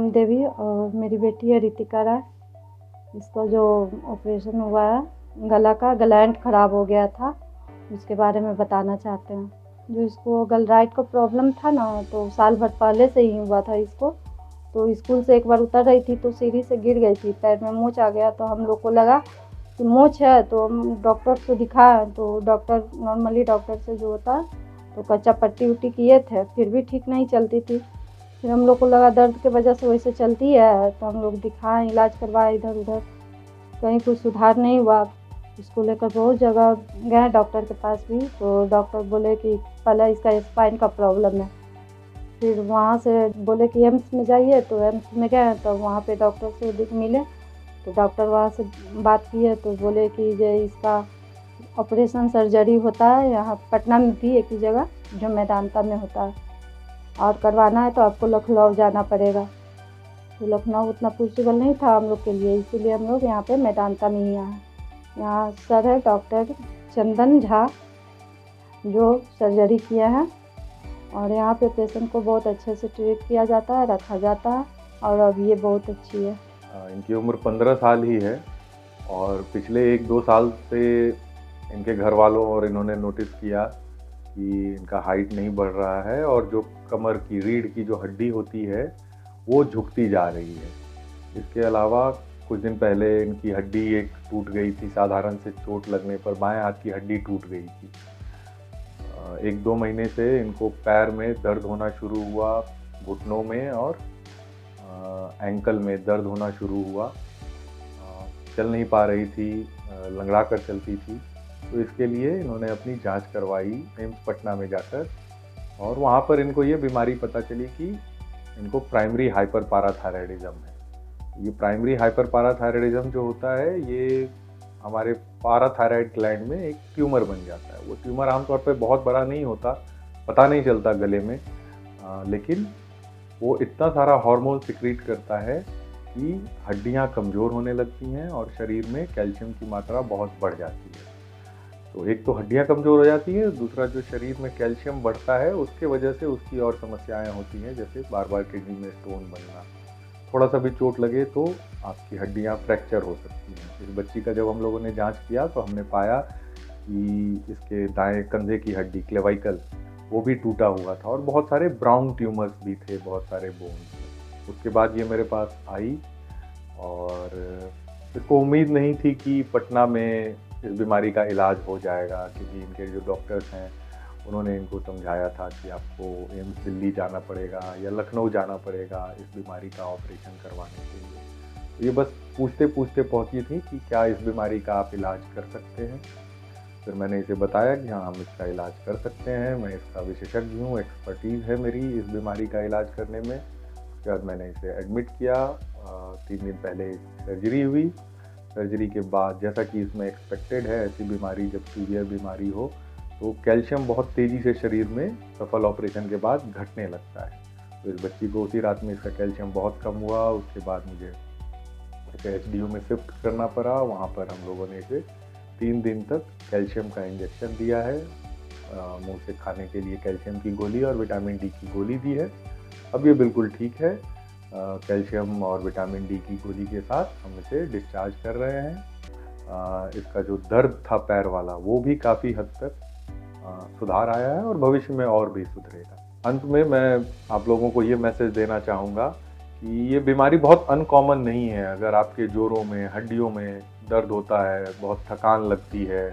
पूनम देवी और मेरी बेटी है रितिका राय। इसका जो ऑपरेशन हुआ है, गला का ग्लैंड खराब हो गया था, उसके बारे में बताना चाहते हैं। जो इसको गलराइट का प्रॉब्लम था ना, तो साल भर पहले से ही हुआ था इसको। तो स्कूल से एक बार उतर रही थी तो सीढ़ी से गिर गई थी, पैर में मोच आ गया। तो हम लोग को लगा कि मोच है, तो हम डॉक्टर को दिखाया। तो डॉक्टर नॉर्मली डॉक्टर से जो होता है तो कच्चा पट्टी उट्टी किए थे, फिर भी ठीक नहीं चलती थी। फिर हम लोग को लगा दर्द की वजह से वैसे चलती है, तो हम लोग दिखाएं, इलाज करवाए इधर उधर, कहीं कुछ सुधार नहीं हुआ। इसको लेकर बहुत जगह गए डॉक्टर के पास भी, तो डॉक्टर बोले कि पहले इसका स्पाइन का प्रॉब्लम है। फिर वहाँ से बोले कि एम्स में जाइए, तो एम्स में गए तो वहाँ पे डॉक्टर से मिले। तो डॉक्टर वहाँ से बात किए तो बोले कि जो इसका ऑपरेशन सर्जरी होता है यहाँ पटना में भी एक ही जगह, जो मेदांता में होता है, और करवाना है तो आपको लखनऊ जाना पड़ेगा। तो लखनऊ उतना पॉसिबल नहीं था हम लोग के लिए, इसीलिए हम लोग यहाँ पे मेदांता में ही आए। यहाँ सर है डॉक्टर चंदन झा, जो सर्जरी किया है, और यहाँ पे पेशेंट को बहुत अच्छे से ट्रीट किया जाता है, रखा जाता है, और अब ये बहुत अच्छी है। इनकी उम्र 15 साल ही है और पिछले 1-2 साल से इनके घर वालों और इन्होंने नोटिस किया कि इनका हाइट नहीं बढ़ रहा है और जो कमर की रीढ़ की जो हड्डी होती है वो झुकती जा रही है। इसके अलावा कुछ दिन पहले इनकी हड्डी एक टूट गई थी, साधारण से चोट लगने पर बाएं हाथ की हड्डी टूट गई थी। 1-2 महीने से इनको पैर में दर्द होना शुरू हुआ, घुटनों में और एंकल में दर्द होना शुरू हुआ। चल नहीं पा रही थी, लंगड़ा कर चलती थी। तो इसके लिए इन्होंने अपनी जांच करवाई एम्स पटना में जाकर, और वहाँ पर इनको ये बीमारी पता चली कि इनको प्राइमरी हाइपर पाराथायराइडिज्म है। ये प्राइमरी हाइपर पाराथायराइडिज्म जो होता है, ये हमारे पाराथायराइड ग्लैंड में एक ट्यूमर बन जाता है। वो ट्यूमर आमतौर पर बहुत बड़ा नहीं होता, पता नहीं चलता गले में, लेकिन वो इतना सारा हार्मोन सिक्रीट करता है कि हड्डियां कमज़ोर होने लगती हैं और शरीर में कैल्शियम की मात्रा बहुत बढ़ जाती है। तो एक तो हड्डियां कमज़ोर हो जाती हैं, दूसरा जो शरीर में कैल्शियम बढ़ता है उसके वजह से उसकी और समस्याएं होती हैं, जैसे बार बार किडनी में स्टोन बनना, थोड़ा सा भी चोट लगे तो आपकी हड्डियां फ्रैक्चर हो सकती हैं। इस बच्ची का जब हम लोगों ने जांच किया तो हमने पाया कि इसके दाएं कंधे की हड्डी क्लेविकल वो भी टूटा हुआ था और बहुत सारे ब्राउन ट्यूमर्स भी थे, बहुत सारे बोन्स। उसके बाद ये मेरे पास आई और इसको उम्मीद नहीं थी कि पटना में इस बीमारी का इलाज हो जाएगा, क्योंकि इनके जो डॉक्टर्स हैं उन्होंने इनको समझाया था कि आपको एम्स दिल्ली जाना पड़ेगा या लखनऊ जाना पड़ेगा इस बीमारी का ऑपरेशन करवाने के लिए। तो ये बस पूछते पूछते पहुंची थी कि क्या इस बीमारी का आप इलाज कर सकते हैं। फिर मैंने इसे बताया कि हाँ, हम इसका इलाज कर सकते हैं, मैं इसका विशेषज्ञ हूँ, एक्सपर्टीज़ है मेरी इस बीमारी का इलाज करने में। उसके बाद मैंने इसे एडमिट किया। 3 दिन पहले सर्जरी हुई। सर्जरी के बाद जैसा कि इसमें एक्सपेक्टेड है, ऐसी बीमारी जब सीवियर बीमारी हो तो कैल्शियम बहुत तेज़ी से शरीर में सफल ऑपरेशन के बाद घटने लगता है। तो इस बच्ची को उसी रात में इसका कैल्शियम बहुत कम हुआ। उसके बाद मुझे इसे HDU में शिफ्ट करना पड़ा। वहाँ पर हम लोगों ने इसे 3 दिन तक कैल्शियम का इंजेक्शन दिया है, मुंह से खाने के लिए कैल्शियम की गोली और विटामिन डी की गोली दी है। अब ये बिल्कुल ठीक है। कैल्शियम और विटामिन डी की गोली के साथ हम इसे डिस्चार्ज कर रहे हैं। इसका जो दर्द था पैर वाला वो भी काफ़ी हद तक सुधार आया है और भविष्य में और भी सुधरेगा। अंत में मैं आप लोगों को ये मैसेज देना चाहूँगा कि ये बीमारी बहुत अनकॉमन नहीं है। अगर आपके जोड़ों में, हड्डियों में दर्द होता है, बहुत थकान लगती है,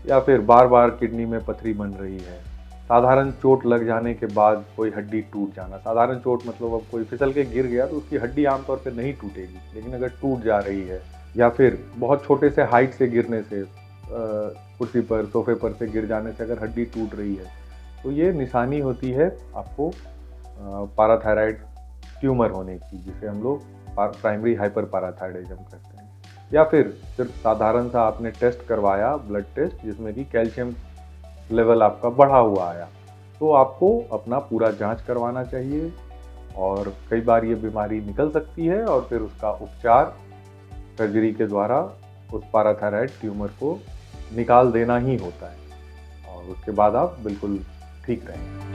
या फिर बार बार किडनी में पथरी बन रही है, साधारण चोट लग जाने के बाद कोई हड्डी टूट जाना, साधारण चोट मतलब अब कोई फिसल के गिर गया तो उसकी हड्डी आमतौर पर नहीं टूटेगी, लेकिन अगर टूट जा रही है, या फिर बहुत छोटे से हाइट से गिरने से, कुर्सी पर, सोफे पर से गिर जाने से अगर हड्डी टूट रही है, तो ये निशानी होती है आपको पाराथायराइड ट्यूमर होने की, जिसे हम लोग प्राइमरी हाइपर पाराथायराइडिज्म कहते हैं। या फिर सिर्फ साधारण सा आपने टेस्ट करवाया, ब्लड टेस्ट, जिसमें कि कैल्शियम लेवल आपका बढ़ा हुआ आया, तो आपको अपना पूरा जांच करवाना चाहिए। और कई बार ये बीमारी निकल सकती है और फिर उसका उपचार सर्जरी के द्वारा उस पाराथायराइड ट्यूमर को निकाल देना ही होता है, और उसके बाद आप बिल्कुल ठीक रहेंगे।